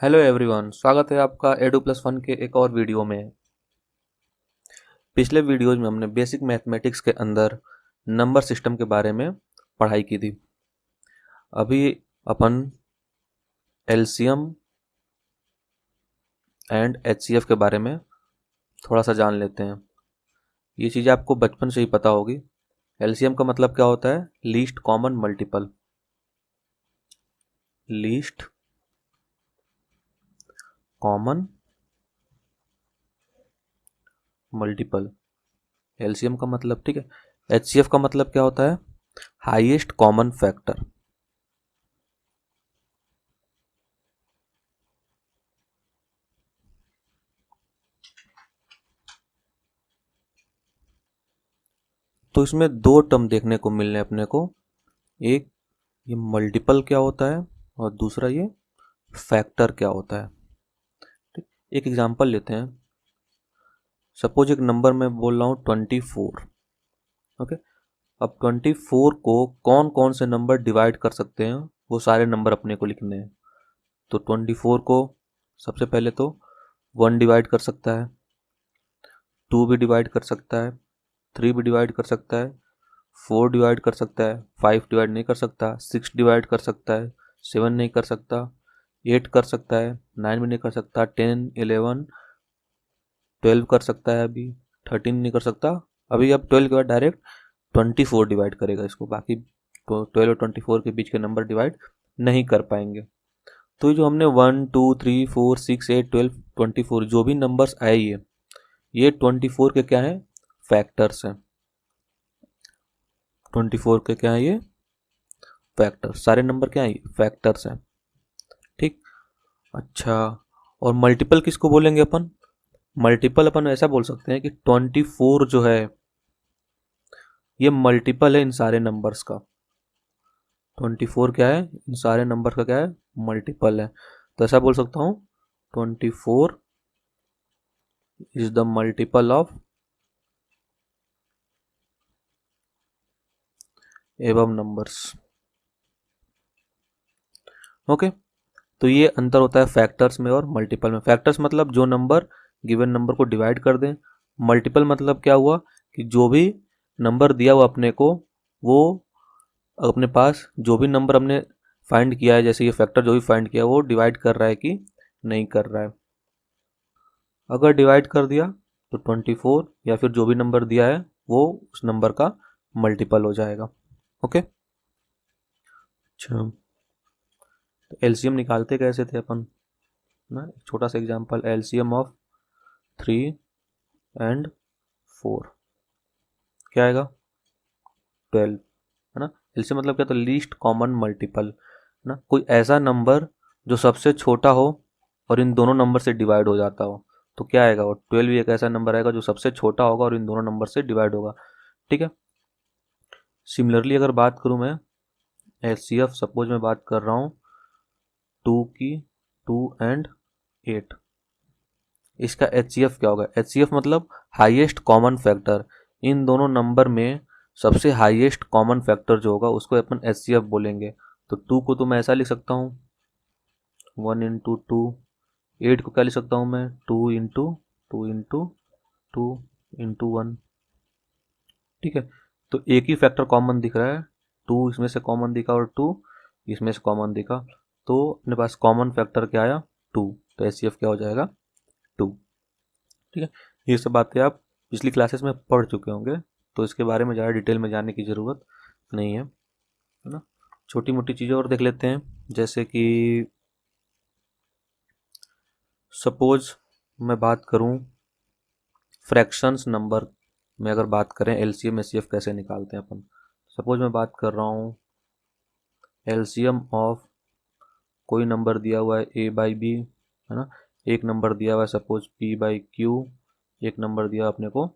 Hello everyone, स्वागत है आपका एडू प्लस वन के एक और वीडियो में। पिछले वीडियोज में हमने बेसिक मैथमेटिक्स के अंदर नंबर सिस्टम के बारे में पढ़ाई की थी। अभी अपन एलसीएम एंड एचसीएफ के बारे में थोड़ा सा जान लेते हैं। ये चीज़ें आपको बचपन से ही पता होगी। एलसीएम का मतलब क्या होता है? Least common multiple. Least common multiple LCM का मतलब, ठीक है। एचसीएफ का मतलब क्या होता है? Highest common factor. तो इसमें दो टर्म देखने को मिलने अपने को। एक ये मल्टीपल क्या होता है और दूसरा ये फैक्टर क्या होता है। ठीक, एक एग्जांपल लेते हैं। सपोज एक नंबर मैं बोल रहा हूँ 24। ओके, अब 24 को कौन कौन से नंबर डिवाइड कर सकते हैं, वो सारे नंबर अपने को लिखने हैं। तो 24 को सबसे पहले तो 1 डिवाइड कर सकता है, 2 भी डिवाइड कर सकता है, 3 भी डिवाइड कर सकता है, 4 डिवाइड कर सकता है, 5 डिवाइड नहीं कर सकता, 6 डिवाइड कर सकता है, 7 नहीं कर सकता, 8 कर सकता है, 9 भी नहीं कर सकता, 10, 11, 12 कर सकता है, अभी 13 नहीं कर सकता। अभी अब 12 के बाद डायरेक्ट 24 डिवाइड करेगा इसको, बाकी 12 और 24 के बीच के नंबर डिवाइड नहीं कर पाएंगे। तो जो हमने 1, 2, 3, 4, 6, 8, 12, 24 जो भी नंबर्स आए ये 24 के क्या हैं? फैक्टर्स हैं। 24 के क्या है? ये फैक्टर। सारे नंबर क्या है? फैक्टर्स हैं। ठीक, अच्छा। और मल्टीपल किसको बोलेंगे अपन? मल्टीपल अपन ऐसा बोल सकते हैं कि 24 जो है ये मल्टीपल है इन सारे नंबर्स का। 24 क्या है? इन सारे नंबर का क्या है? मल्टीपल है। तो ऐसा बोल सकता हूँ 24 is the multiple of above numbers. Okay, तो ये अंतर होता है फैक्टर्स में और मल्टीपल में। फैक्टर्स मतलब जो नंबर गिवन नंबर को डिवाइड कर दें। मल्टीपल मतलब क्या हुआ कि जो भी नंबर दिया हुआ अपने को, वो अपने पास जो भी नंबर हमने फाइंड किया है, जैसे ये फैक्टर जो भी फाइंड किया है वो डिवाइड कर रहा है कि नहीं कर रहा है। अगर डिवाइड कर दिया तो 24 या फिर जो भी नंबर दिया है वो उस नंबर का मल्टीपल हो जाएगा। ओके, अच्छा। तो एलसीएम निकालते कैसे थे अपन ना? एक छोटा सा एग्जांपल, एलसीएम ऑफ 3 एंड 4 क्या आएगा? 12, है ना। एलसीएम मतलब क्या? तो लीस्ट कॉमन मल्टीपल, है ना। कोई ऐसा नंबर जो सबसे छोटा हो और इन दोनों नंबर से डिवाइड हो जाता हो, तो क्या आएगा? वो 12 भी एक ऐसा नंबर आएगा जो सबसे छोटा होगा और इन दोनों नंबर से डिवाइड होगा। ठीक है। सिमिलरली अगर बात करूं मैं एचसीएफ, सपोज मैं बात कर रहा हूँ 2 की, 2 एंड 8। इसका एचसीएफ क्या होगा? एचसीएफ मतलब हाईएस्ट कॉमन फैक्टर। इन दोनों नंबर में सबसे हाईएस्ट कॉमन फैक्टर जो होगा उसको अपन एचसीएफ बोलेंगे। तो 2 को तो मैं ऐसा लिख सकता हूँ 1 इंटू 2। 8 को क्या लिख सकता हूँ मैं? 2 इंटू 2 इंटू 2 इंटू 1। ठीक है, तो एक ही फैक्टर कॉमन दिख रहा है। 2 इसमें से कॉमन दिखा और 2 इसमें से कॉमन दिखा, तो अपने पास कॉमन फैक्टर क्या आया? 2। तो एचसीएफ क्या हो जाएगा? 2। ठीक है, ये सब बातें आप पिछली क्लासेस में पढ़ चुके होंगे, तो इसके बारे में ज़्यादा डिटेल में जानने की ज़रूरत नहीं है ना। छोटी मोटी चीज़ें और देख लेते हैं, जैसे कि सपोज मैं बात करूं फ्रैक्शंस नंबर में, अगर बात करें एलसीएम एचसीएफ कैसे निकालते हैं अपन। सपोज मैं बात कर रहा हूं एलसीएम ऑफ कोई नंबर दिया हुआ है ए बाई बी, है ना। एक नंबर दिया हुआ है सपोज पी बाई क्यू, एक नंबर दिया अपने को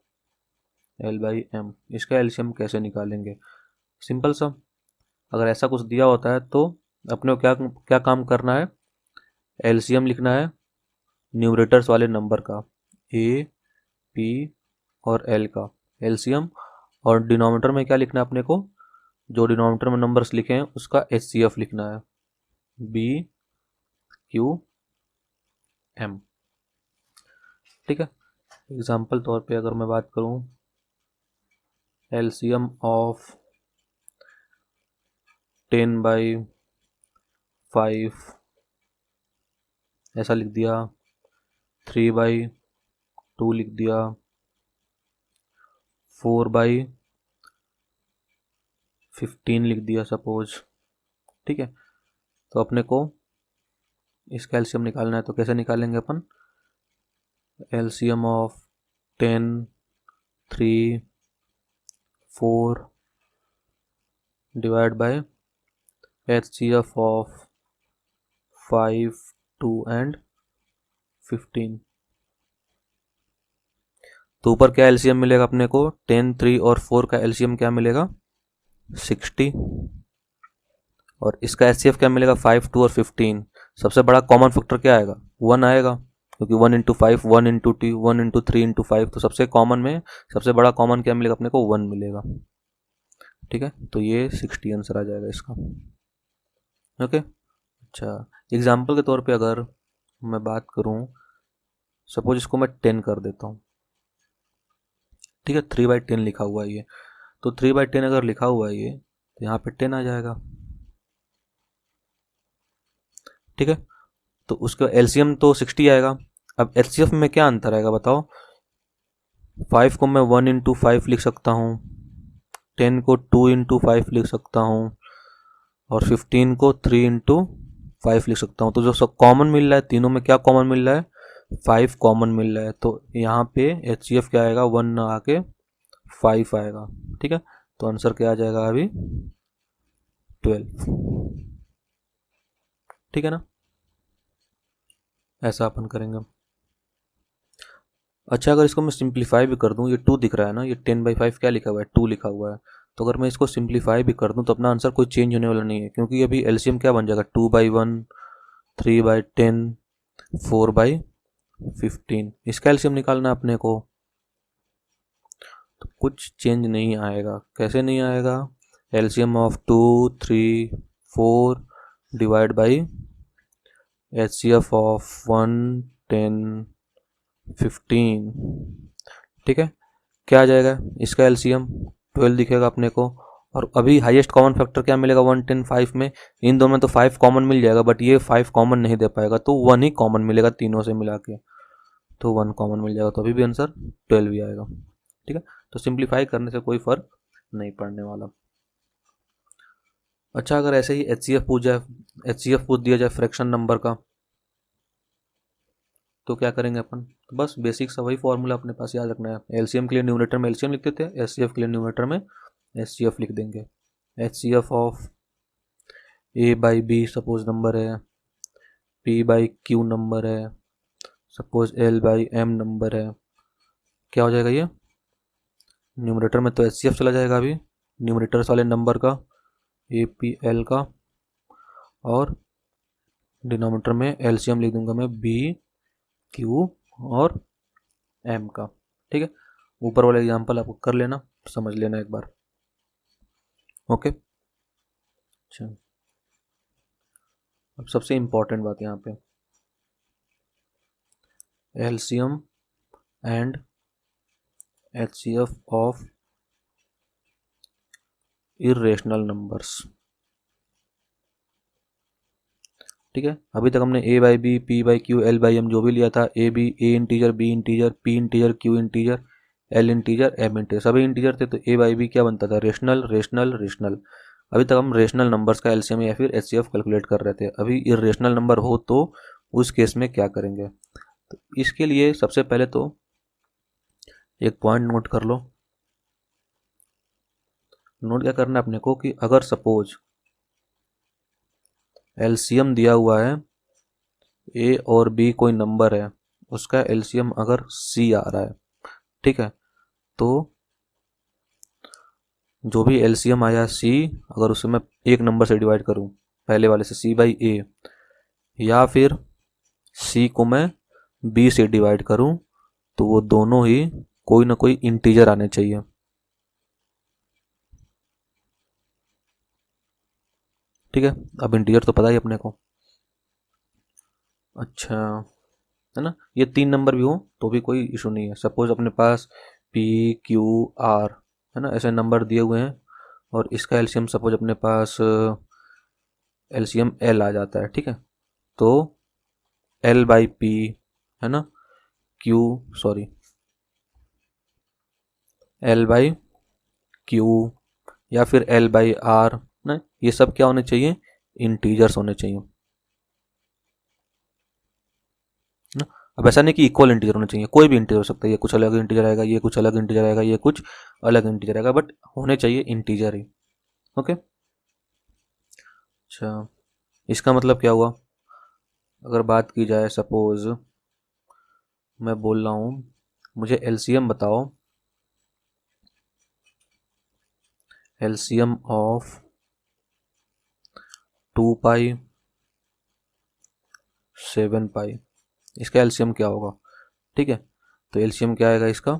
एल बाई एम। इसका एलसीएम कैसे निकालेंगे? सिंपल सा, अगर ऐसा कुछ दिया होता है तो अपने को क्या क्या काम करना है? एलसीएम लिखना है न्यूमरेटर्स वाले नंबर का, ए, पी और एल का एलसीएम। और डिनोमिनेटर में क्या लिखना है अपने को? जो डिनोमिनेटर में नंबर्स लिखे हैं उसका एचसीएफ लिखना है, बी, क्यू m। ठीक है, एग्जाम्पल तौर पे अगर मैं बात करूं, एलसीएम ऑफ 10/5 ऐसा लिख दिया, 3/2 लिख दिया, 4/15 लिख दिया सपोज। ठीक है, तो अपने को इसका एलसीएम निकालना है, तो कैसे निकालेंगे अपन, LCM of 10, 3, 4 divide by HCF of 5, 2 and 15। तो ऊपर क्या एलसीएम मिलेगा अपने को, 10, 3 और 4 का एलसीएम क्या मिलेगा, 60। और इसका एचसीएफ क्या मिलेगा, 5, 2 और 15। सबसे बड़ा कॉमन फैक्टर क्या आएगा, 1 आएगा, क्योंकि 1 इंटू 5, 1 इंटू 2, 1 इंटू 3 इंटू 5, तो सबसे कॉमन में सबसे बड़ा कॉमन क्या मिलेगा अपने को, 1 मिलेगा। ठीक है, तो ये 60 आंसर आ जाएगा इसका। ओके, अच्छा एग्जाम्पल के तौर पे अगर मैं बात करूं, सपोज इसको मैं 10 कर देता हूं। ठीक है, 3/10 लिखा हुआ है ये, तो 3/10 अगर लिखा हुआ है ये, तो यहाँ पे 10 आ जाएगा। ठीक है, तो उसका एलसीएम तो 60 आएगा। अब एचसीएफ में क्या अंतर आएगा बताओ, 5 को मैं 1 इंटू 5 लिख सकता हूँ, 10 को 2 इंटू 5 लिख सकता हूँ, और 15 को 3 इंटू 5 लिख सकता हूँ। तो जो सब कॉमन मिल रहा है, तीनों में क्या कॉमन मिल रहा है, 5 कॉमन मिल रहा है। तो यहाँ पे एचसीएफ क्या आएगा, 1 ना आके 5 आएगा। ठीक है, तो आंसर क्या आ जाएगा अभी, 12। ठीक है ना, ऐसा अपन करेंगे। अच्छा, अगर इसको मैं सिंप्लीफाई भी कर दूं, ये 2 दिख रहा है ना, ये 10/5 क्या लिखा हुआ है, 2 लिखा हुआ है। तो अगर मैं इसको सिंप्लीफाई भी कर दूं तो अपना आंसर कोई चेंज होने वाला नहीं है, क्योंकि अभी एलसीएम क्या बन जाएगा, 2/1, 3/10, 4/15। इसका एलसीएम निकालना है अपने को, तो कुछ चेंज नहीं आएगा। कैसे नहीं आएगा, LCM of 2, 3, 4 divide by HCF of 1, 10, 15। ठीक है, क्या आ जाएगा, इसका एलसीएम 12 दिखेगा अपने को। और अभी हाईएस्ट कॉमन फैक्टर क्या मिलेगा, 1, 10, 5 में, इन दोनों में तो 5 कॉमन मिल जाएगा, बट ये 5 कॉमन नहीं दे पाएगा, तो 1 ही कॉमन मिलेगा तीनों से मिला के, तो 1 कॉमन मिल जाएगा, तो अभी भी आंसर 12 ही आएगा। ठीक है, तो सिंप्लीफाई करने से कोई फर्क नहीं पड़ने वाला। अच्छा, अगर ऐसे ही एचसीएफ पूछ दिया जाए फ्रैक्शन नंबर का, तो क्या करेंगे अपन, तो बस बेसिक सा वही फॉर्मूला अपने पास याद रखना है। एलसीएम के लिए न्यूमरेटर में एलसीएम लिखते थे, एचसीएफ के लिए न्यूमरेटर में एचसीएफ लिख देंगे। HCF of A by B suppose number है, पी बाई क्यू नंबर है, suppose L by M number है। क्या हो जाएगा ये, न्यूमरेटर में तो एचसीएफ चला जाएगा अभी न्यूमरेटर्स वाले नंबर का, ए पी एल का, और डिनोमिनेटर में एलसीएम लिख दूंगा मैं, बी क्यू और एम का। ठीक है, ऊपर वाला एग्जांपल आपको कर लेना, समझ लेना एक बार। ओके, अच्छा अब सबसे इंपॉर्टेंट बात यहाँ पे, LCM and HCF of irrational numbers. ठीक है, अभी तक हमने A by B, P by Q, L by M जो भी लिया था, A B, A integer, B integer, P integer, Q integer, L integer, M integer, सभी इंटीजर थे, तो ए बाई बी क्या बनता था, रेशनल रेशनल रेशनल। अभी तक हम रेशनल नंबर्स का एलसीएम या फिर एचसीएफ कैलकुलेट कर रहे थे। अभी इर्रेशनल नंबर हो तो उस केस में क्या करेंगे, तो इसके लिए सबसे पहले तो एक पॉइंट नोट कर लो। नोट क्या करना है अपने को, कि अगर सपोज एलसीएम दिया हुआ है, ए और बी कोई नंबर है, उसका एलसीएम अगर सी आ रहा है, ठीक है, तो जो भी एलसीएम आया सी, अगर उसे मैं एक नंबर से डिवाइड करूं, पहले वाले से सी बाई ए, या फिर सी को मैं बी से डिवाइड करूं, तो वो दोनों ही कोई ना कोई इंटीजर आने चाहिए। ठीक है, अब इंटीजर तो पता ही अपने को। अच्छा, है ना। ये 3 नंबर भी हो तो भी कोई इशू नहीं है। सपोज अपने पास P Q R है ना, ऐसे नंबर दिए हुए हैं और इसका एलसीएम सपोज अपने पास एलसीएम L आ जाता है, ठीक है। तो L/P है ना, L/Q या फिर L/R ना, ये सब क्या होने चाहिए, इंटीजर्स होने चाहिए ना। अब ऐसा नहीं कि इक्वल इंटीजर होने चाहिए, कोई भी इंटीजर हो सकता है, ये कुछ अलग इंटीजर आएगा, ये कुछ अलग इंटीजर आएगा, ये कुछ अलग इंटीजर आएगा, बट होने चाहिए इंटीजर ही। ओके, अच्छा इसका मतलब क्या हुआ, अगर बात की जाए सपोज मैं बोल रहा हूँ मुझे एलसीएम बताओ, एलसीएम ऑफ 2 पाई 7 पाई, इसका एलसीएम क्या होगा, ठीक है। तो एलसीएम क्या आएगा इसका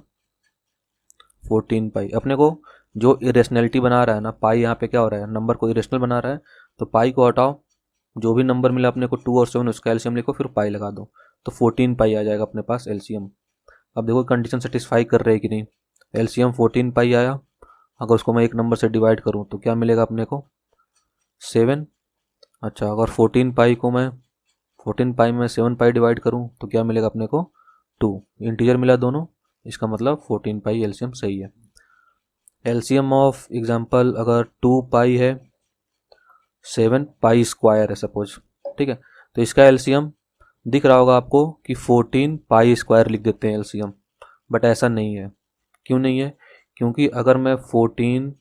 14 पाई। अपने को जो इरेशनैलिटी बना रहा है ना, पाई यहाँ पे क्या हो रहा है, नंबर को इरेशनल बना रहा है, तो पाई को हटाओ, जो भी नंबर मिला अपने को 2 और 7 उसका एलसीएम लिखो, फिर पाई लगा दो, तो 14 पाई आ जाएगा अपने पास एलसीएम। अब देखो कंडीशन सेटिस्फाई कर रहे हैं कि नहीं, एलसीएम 14 पाई आया, अगर उसको मैं एक नंबर से डिवाइड करूँ तो क्या मिलेगा अपने को 7। अच्छा अगर 14 पाई को मैं 14 पाई में 7 पाई डिवाइड करूँ तो क्या मिलेगा अपने को 2, इंटीजर मिला दोनों, इसका मतलब 14 पाई एलसीएम सही है। एलसीएम ऑफ एग्जांपल अगर 2 पाई है 7 पाई स्क्वायर है सपोज, ठीक है, तो इसका एलसीएम दिख रहा होगा आपको कि 14 पाई स्क्वायर लिख देते हैं एलसीएम, बट ऐसा नहीं है। क्यों नहीं है, क्योंकि अगर मैं 14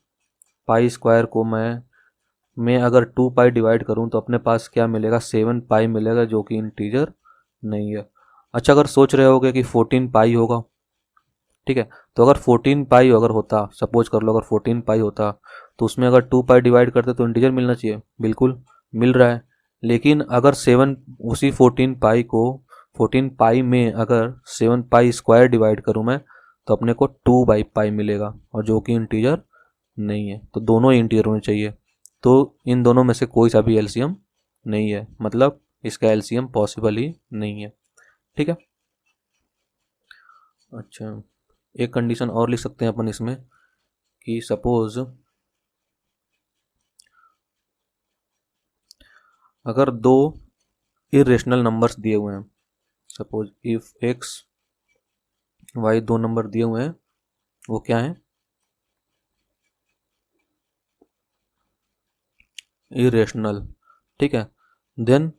पाई स्क्वायर को मैं अगर 2 पाई डिवाइड करूं तो अपने पास क्या मिलेगा 7 पाई मिलेगा, जो कि इंटीजर नहीं है। अच्छा अगर सोच रहे होगे कि 14 पाई होगा, ठीक है, तो अगर 14 पाई अगर होता, सपोज कर लो अगर 14 पाई होता, तो उसमें अगर 2 पाई डिवाइड करते तो इंटीजर मिलना चाहिए, बिल्कुल मिल रहा है। लेकिन अगर 7 उसी 14 पाई को 14 पाई में अगर 7 पाई स्क्वायर डिवाइड करूँ मैं, तो अपने को 2/पाई मिलेगा, और जो कि इंटीजर नहीं है, तो दोनों ही इंटीजर होने चाहिए। तो इन दोनों में से कोई सा भी एलसीएम नहीं है, मतलब इसका एलसीएम पॉसिबल ही नहीं है, ठीक है। अच्छा एक कंडीशन और लिख सकते हैं अपन इसमें कि सपोज अगर दो इरेशनल नंबर्स दिए हुए हैं, सपोज इफ एक्स वाई दो नंबर दिए हुए हैं, वो क्या है इरेशनल, ठीक है, देन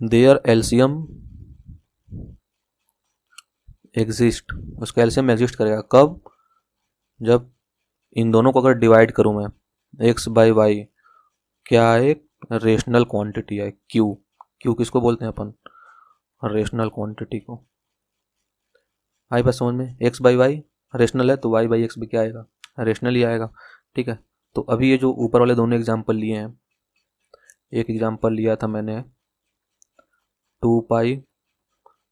देयर एलसीएम एग्जिस्ट, उसका एलसीएम एग्जिस्ट करेगा कब, जब इन दोनों को अगर डिवाइड करूं मैं x/y, क्या एक रेशनल क्वांटिटी है q, q किसको बोलते हैं अपन, रेशनल क्वांटिटी को। आई बात समझ में, x/y रेशनल है तो y/x भी क्या आएगा, रेशनल ही आएगा, ठीक है। तो अभी ये जो ऊपर वाले दोनों एग्जाम्पल लिए हैं, एक एग्जाम्पल लिया था मैंने 2 पाई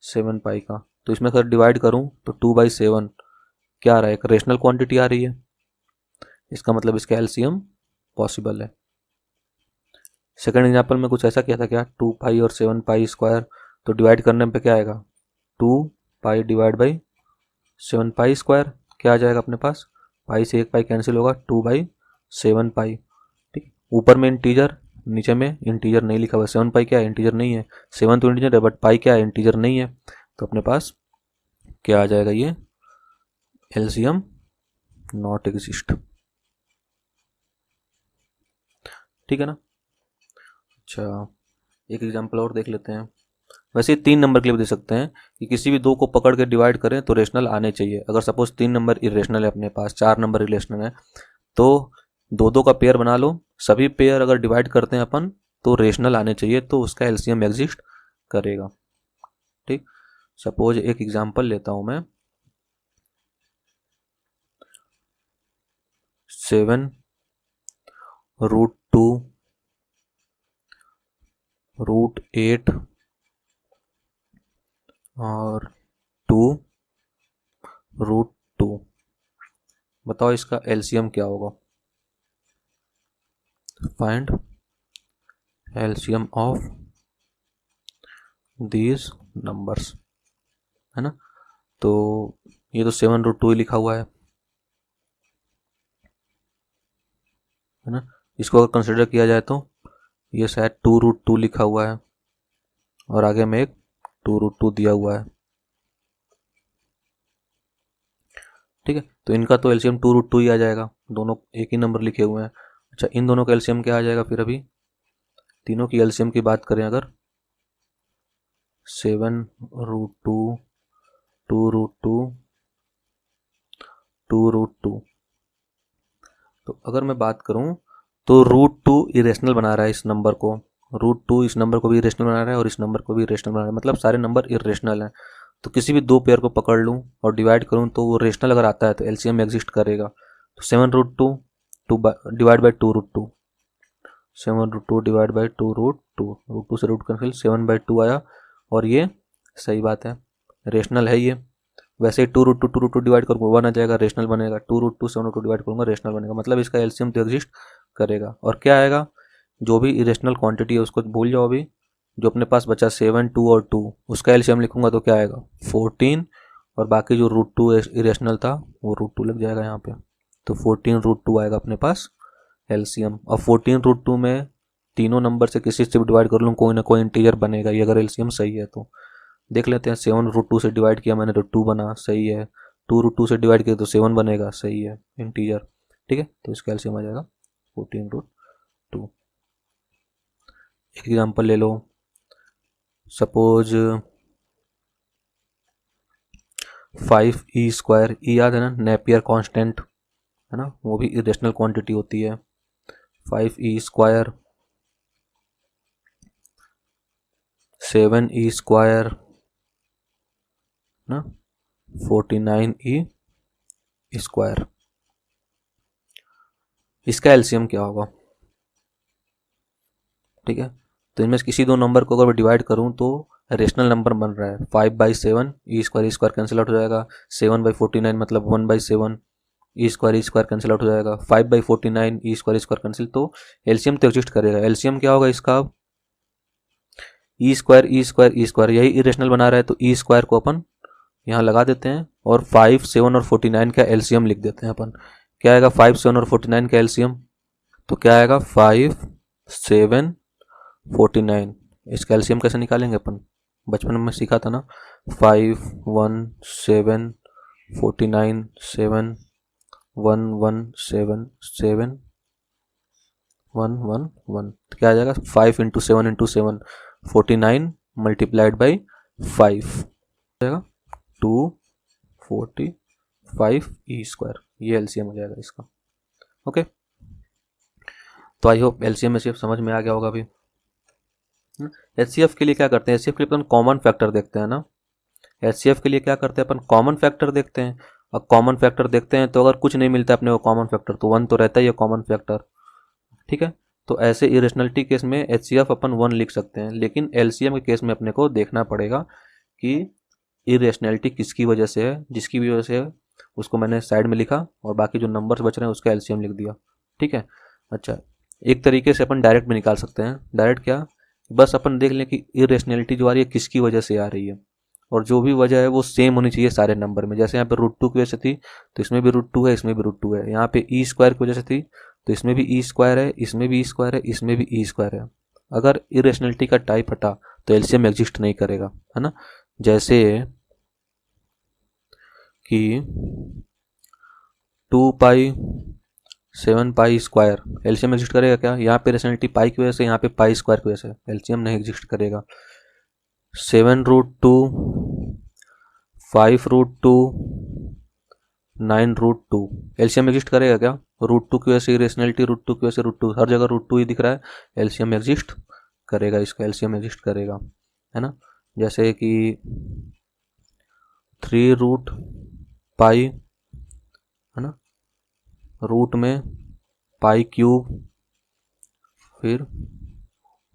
7 पाई का, तो इसमें अगर डिवाइड करूं तो 2/7 क्या आ रहा है, एक रेशनल क्वांटिटी आ रही है, इसका मतलब इसका एलसीएम पॉसिबल है। सेकंड एग्जाम्पल में कुछ ऐसा किया था क्या, 2 पाई और 7 पाई स्क्वायर, तो डिवाइड करने पे क्या आएगा 2 pi divide by 7 pi square, क्या आ जाएगा अपने पास, पाई से एक पाई कैंसिल होगा, 2/7 पाई, ठीक। ऊपर में इंटीजर, नीचे में इंटीजर नहीं लिखा हुआ, 7 पाई क्या है इंटीजर नहीं है, 7 तो इंटीजर है बट पाई क्या है इंटीजर नहीं है, तो अपने पास क्या आ जाएगा ये एलसीएम नॉट एग्जिस्ट, ठीक है ना। अच्छा एक एग्जांपल और देख लेते हैं, वैसे 3 नंबर के लिए भी दे सकते हैं कि किसी भी दो को पकड़ के डिवाइड करें तो रेशनल आने चाहिए। अगर सपोज 3 नंबर इरेशनल है अपने पास, 4 नंबर रिलेशनल है, तो दो दो का पेयर बना लो, सभी पेयर अगर डिवाइड करते हैं अपन तो रेशनल आने चाहिए, तो उसका एलसीएम एग्जिस्ट करेगा, ठीक। सपोज एक एग्जांपल लेता हूं मैं 7√2 √8 और 2√2, बताओ इसका एलसीएम क्या होगा, find LCM of these numbers, है ना। तो ये तो 7√2 ही लिखा हुआ है ना। इसको अगर कंसिडर किया जाए तो ये शायद 2√2 लिखा हुआ है और आगे में एक 2√2 दिया हुआ है, ठीक है। तो इनका तो एलसीएम 2√2 ही आ जाएगा, दोनों एक ही नंबर लिखे हुए हैं। अच्छा, इन दोनों का एलसीएम क्या आ जाएगा फिर? अभी तीनों की एलसीएम की बात करें अगर, 7√2, 2√2, 2√2, तो अगर मैं बात करूं तो √2 इरेशनल बना रहा है इस नंबर को, √2 इस नंबर को भी इरेशनल बना रहा है और इस नंबर को भी इरेशनल बना रहा है, मतलब सारे नंबर इरेशनल हैं। तो किसी भी दो पेयर को पकड़ लूं और डिवाइड करूं तो वो रेशनल अगर आता है तो एलसीएम एग्जिस्ट करेगा। तो 7√2 डिवाइड बाई 2√2, 7√2 डिवाइड बाई 2√2, √2 से रूट कैंसिल, 7/2 आया और ये सही बात है, रेशनल है ये। वैसे ही 2√2 डिवाइड करूँगा 1 आ जाएगा, रेशनल बनेगा। 2√2 7/2 डिवाइड करूँगा, रेशनल बनेगा, मतलब इसका एलसीएम तो एग्जिस्ट करेगा। और क्या आएगा? जो भी इरेशनल क्वांटिटी है उसको भूल जाओ। अभी जो अपने पास बचा 7, 2 और 2, उसका एलसीएम लिखूंगा तो क्या आएगा? 14, और बाकी जो √2 इरेशनल था वो √2 लग जाएगा यहाँ पे, तो 14√2 आएगा अपने पास एलसीएम। और 14√2 में तीनों नंबर से किसी से भी डिवाइड कर लूँ कोई ना कोई इंटीजर बनेगा ये, अगर एलसीएम सही है तो। देख लेते हैं, 7√2 से डिवाइड किया मैंने तो 2 बना, सही है। 2√2 से डिवाइड किया तो 7 बनेगा, सही है, इंटीजर, ठीक है। तो इसका एलसीएम आ जाएगा 14√2। एक एग्जांपल ले लो, सपोज 5e², ई याद है ना, नेपियर कांस्टेंट है ना, वो भी इरेशनल क्वांटिटी होती है। 5e², 7e² ना, 49e², इसका एलसीएम क्या होगा? ठीक है, तो इनमें से किसी दो नंबर को अगर मैं डिवाइड करूं तो रेशनल नंबर बन रहा है 5/7, e² कैंसिल आउट हो जाएगा। 7/49 मतलब 1/7, e² कैंसिल आउट हो जाएगा। 5/49 e² कैंसिल, तो एलसीएम तो एग्जिस्ट करेगा। एलसीएम क्या होगा इसका? e², यही इरेशनल बना रहा है तो e² को अपन यहाँ लगा देते हैं और 5, 7 और 49 का एलसीएम लिख देते हैं अपन। क्या आएगा 5, 7 और 49 का एलसीएम? तो क्या आएगा 5, 7, 49। इसका एलसीएम कैसे निकालेंगे अपन? बचपन में सीखा था ना, 5, 1, 7, 49, 7, 1, 1, 7, 7, 1, 1, 1, तो क्या आ जाएगा 5 × 7 × 7, 49 मल्टीप्लाइड बाई 5 जाएगा 245e², ये एलसीएम हो जाएगा इसका। ओके, तो आई होप एलसीएम एचसीएफ समझ में आ गया होगा। अभी एचसीएफ के लिए क्या करते हैं? एचसीएफ के लिए अपन कॉमन फैक्टर देखते हैं ना। एचसीएफ के लिए क्या करते हैं अपन? कॉमन फैक्टर देखते हैं। अब कॉमन फैक्टर देखते हैं तो अगर कुछ नहीं मिलता अपने को कॉमन फैक्टर, तो 1 तो रहता ही है कॉमन फैक्टर, ठीक है। तो ऐसे इरेशनलिटी केस में एचसीएफ अपन 1 लिख सकते हैं, लेकिन एलसीएम के केस में अपने को देखना पड़ेगा कि इरेशनलिटी किसकी वजह से है, जिसकी वजह से है उसको मैंने साइड में लिखा और बाकी जो नंबर्स बच रहे हैं उसका एलसीएम लिख दिया, ठीक है। अच्छा, एक तरीके से अपन डायरेक्ट भी निकाल सकते हैं। डायरेक्ट क्या? बस अपन देख लें कि इरेशनलिटी जो आ रही है किसकी वजह से आ रही है, और जो भी वजह है वो सेम होनी चाहिए सारे नंबर में। जैसे यहाँ पे √2 की वजह से थी तो इसमें भी √2 है, इसमें भी √2 है। यहाँ पे e² की वजह से थी तो इसमें भी e² है, इसमें भी e² है, इसमें भी e² है। अगर इरेशनलिटी का टाइप हटा तो एलसीएम एग्जिस्ट नहीं करेगा, है ना। जैसे कि 2π 7π² एलसीएम एग्जिस्ट करेगा क्या? यहाँ पे इरेशनलिटी पाई की वजह से, यहाँ पे π² की वजह से एलसीएम नहीं एग्जिस्ट करेगा। 7√2, 5√2, 9√2 एलसीएम एग्जिस्ट करेगा क्या? √2 की वजह से इरेशनलिटी, √2 की वजह से √2, हर जगह √2 ही दिख रहा है, एलसीएम एग्जिस्ट करेगा, इसका एलसीएम एग्जिस्ट करेगा, है ना। जैसे कि 3√π है ना, रूट में π³, फिर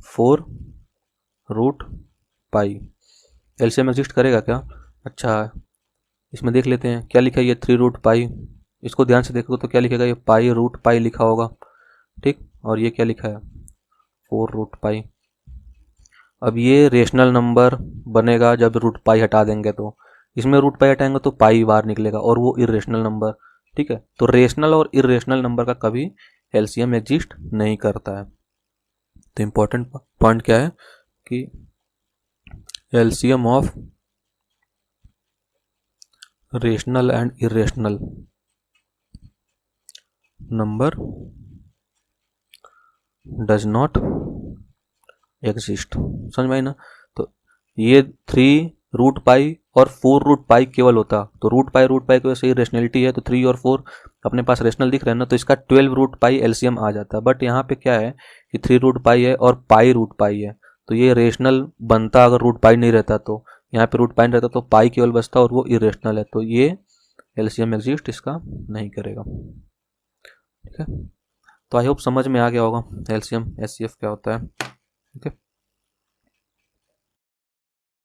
4√π एलसीएम एग्जिस्ट करेगा क्या? अच्छा, इसमें देख लेते हैं क्या लिखा है ये 3√π, इसको ध्यान से देखो तो क्या लिखेगा ये π√π लिखा होगा, ठीक। और ये क्या लिखा है 4√π। अब ये रेशनल नंबर बनेगा जब रूट पाई हटा देंगे, तो इसमें रूट पाई हटाएंगे तो पाई बाहर निकलेगा और वो इरेशनल नंबर। ठीक है, तो रेशनल और इरेशनल नंबर का कभी एलसीएम एग्जिस्ट नहीं करता है। तो इम्पोर्टेंट पॉइंट क्या है कि LCM of rational and irrational number does not exist. समझ में आई ना? तो ये 3 रूट पाई और 4 रूट पाई केवल होता, तो रूट पाई की वजह से ये रेशनलिटी है, तो 3 और 4 अपने पास रेशनल दिख रहे हैं ना, तो इसका 12 रूट पाई एलसीएम आ जाता है। बट यहाँ पे क्या है कि 3 रूट पाई है और पाई रूट पाई है, तो ये रेशनल बनता अगर रूट पाई नहीं रहता, तो यहाँ पे रूट पाई नहीं रहता तो पाई केवल बचता और वो इरेशनल है, तो ये एलसीएम एग्जिस्ट इसका नहीं करेगा। ठीक है, तो आई होप समझ में आ गया होगा एलसीएम एचसीएफ क्या होता है। ठीक है।